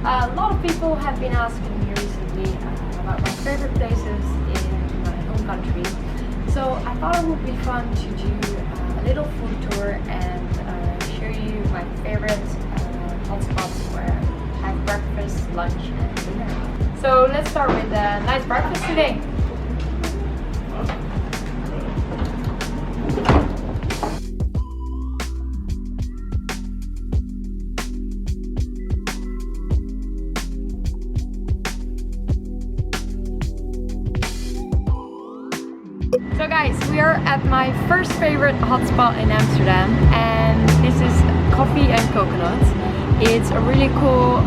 A lot of people have been asking me recently about my favorite places in my home country. So I thought it would be fun to do a little food tour and show you my favorite hotspots where I have breakfast, lunch and dinner. So let's start with a nice breakfast today. So guys, we are at my first favorite hotspot in Amsterdam, and this is Coffee and Coconuts. It's a really cool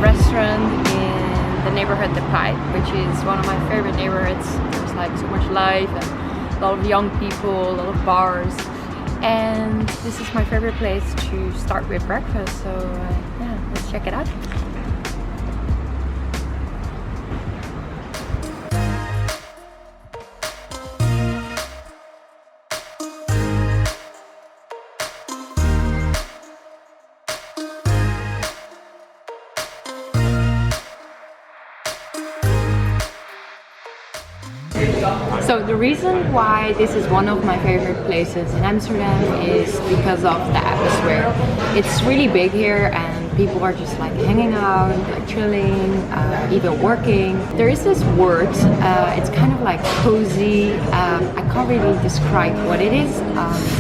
restaurant in the neighborhood De Pijp, which is one of my favorite neighborhoods. There's like so much life and a lot of young people, a lot of bars, and this is my favorite place to start with breakfast. So yeah, let's check it out. So the reason why this is one of my favorite places in Amsterdam is because of the atmosphere. It's really big here and people are just like hanging out, like chilling, even working. There is this word, it's kind of like cozy. I can't really describe what it is.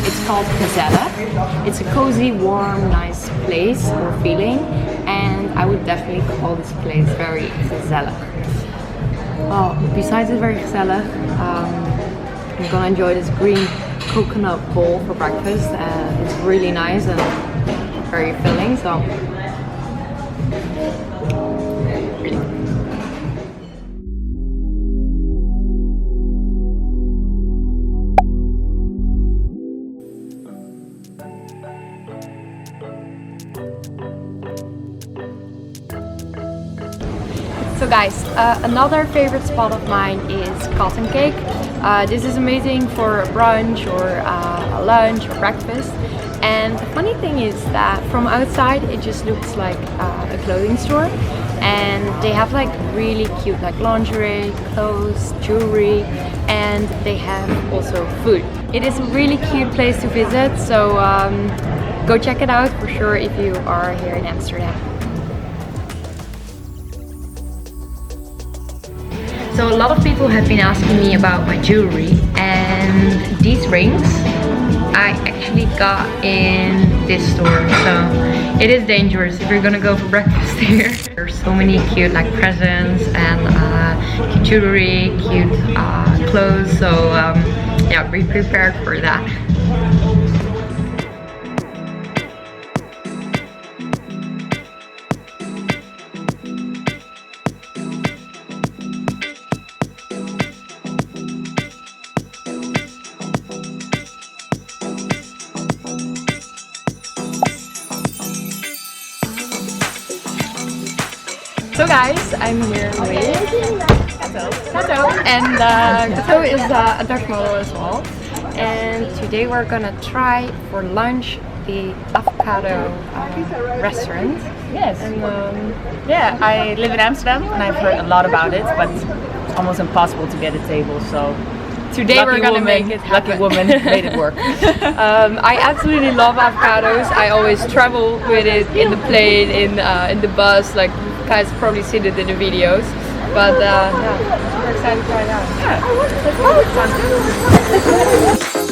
It's called gezellig. It's a cozy, warm, nice place or feeling, and I would definitely call this place very gezellig. Oh, besides it's very gezellig, I'm gonna enjoy this green coconut bowl for breakfast. It's really nice and very filling, so really. So guys, another favorite spot of mine is cotton cake. This is amazing for brunch or a lunch or breakfast. And the funny thing is that from outside it just looks like a clothing store, and they have like really cute like lingerie, clothes, jewelry, and they have also food. It is a really cute place to visit, so go check it out for sure if you are here in Amsterdam. So a lot of people have been asking me about my jewelry, and these rings I actually got in this store, so it is dangerous if you're gonna go for breakfast here. There's so many cute like presents and cute jewelry, cute clothes, so yeah, be prepared for that. So guys, I'm here with Kato, and Kato is a Dutch model as well. And today we're gonna try for lunch the avocado restaurant. Yes. And Yeah, I live in Amsterdam and I've heard a lot about it, but it's almost impossible to get a table. So today we're gonna make it happen. Lucky woman made it work. I absolutely love avocados. I always travel with it in the plane, in the bus. Like you guys probably seen it in the videos. But yeah, we're excited to try it out. Yeah. Sounds good.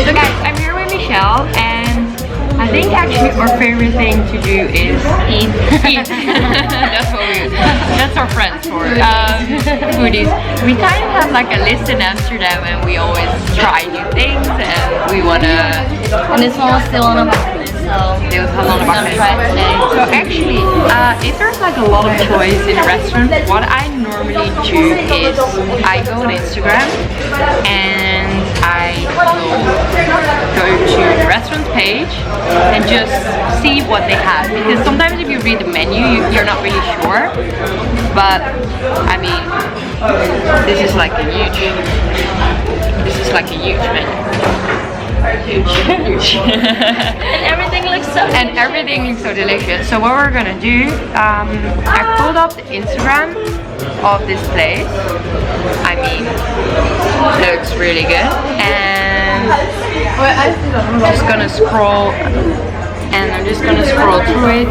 So guys, I'm here with Michelle, and I think actually our favorite thing to do is eat. That's what we. That's our friends for foodies. We kind of have like a list in Amsterdam, and we always try new things, and we wanna. And this one was still on a bucket list, so It was a lot of I'm gonna try it today. So actually, if there's like a lot of choice in a restaurant, what I normally do is I go on Instagram and I will go to the restaurant page and just see what they have. Because sometimes if you read the menu, you're not really sure. But I mean, this is like a huge menu. Huge. And everything looks so delicious. So what we're gonna do, I pulled up the Instagram of this place. I mean, looks really good. And I'm just gonna scroll through it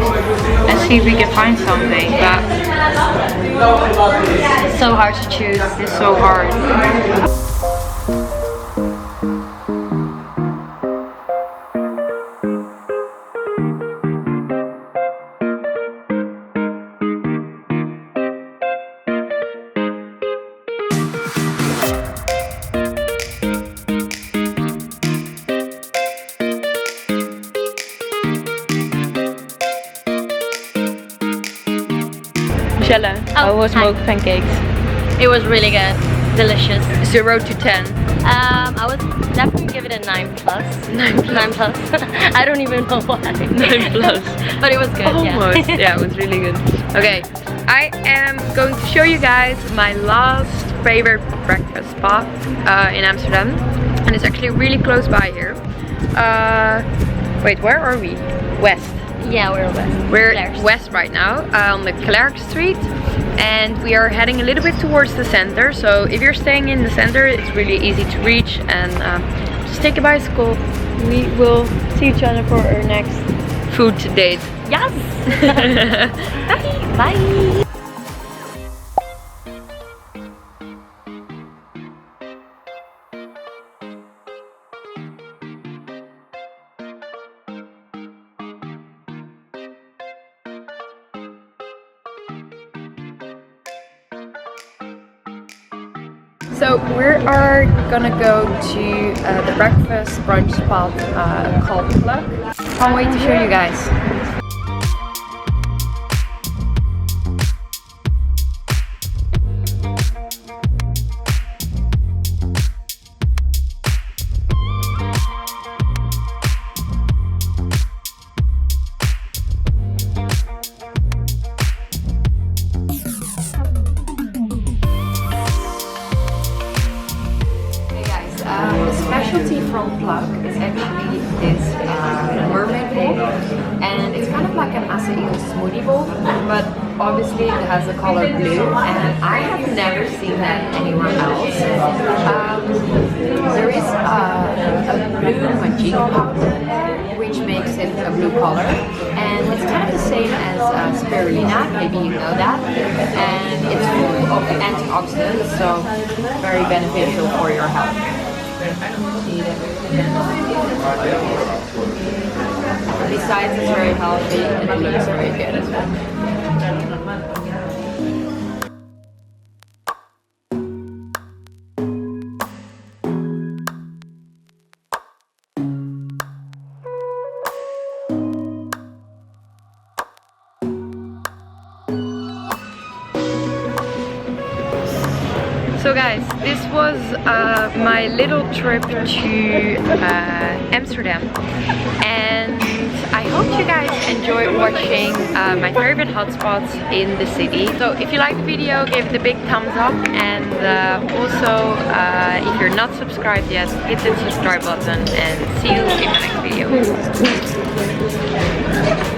and see if we can find something. But it's so hard to choose. it's so hard. Michelle, how was smoked pancakes? It was really good, delicious. 0 to 10. I would definitely give it a 9 plus. 9 plus. I don't even know why. 9 plus. But it was good. Almost. Yeah. Yeah, it was really good. Okay, I am going to show you guys my last favorite breakfast spot in Amsterdam, and it's actually really close by here. Wait, where are we? West. Yeah, we're west. We're Clercqstraat. west right now on the Clercqstraat, and we are heading a little bit towards the center. So if you're staying in the center, it's really easy to reach, and just take a bicycle. We will see each other for our next food date. Yes. Bye. Bye. So we are gonna go to the breakfast brunch spot called Clercqstraat. Can't wait to show you guys. The specialty from Clercqstraat is actually this mermaid bowl, and it's kind of like an acai smoothie bowl, but obviously it has the color blue, and I have never seen that anywhere else. There is a blue magic powder in there, which makes it a blue color, and it's kind of the same as spirulina, maybe you know that, and it's full of antioxidants, so very beneficial for your health. Besides, it's very healthy and it looks very good as well. So guys, this was my little trip to Amsterdam, and I hope you guys enjoyed watching my favorite hotspots in the city. So if you liked the video, give it a big thumbs up, and also if you're not subscribed yet, hit the subscribe button, and see you in my next video.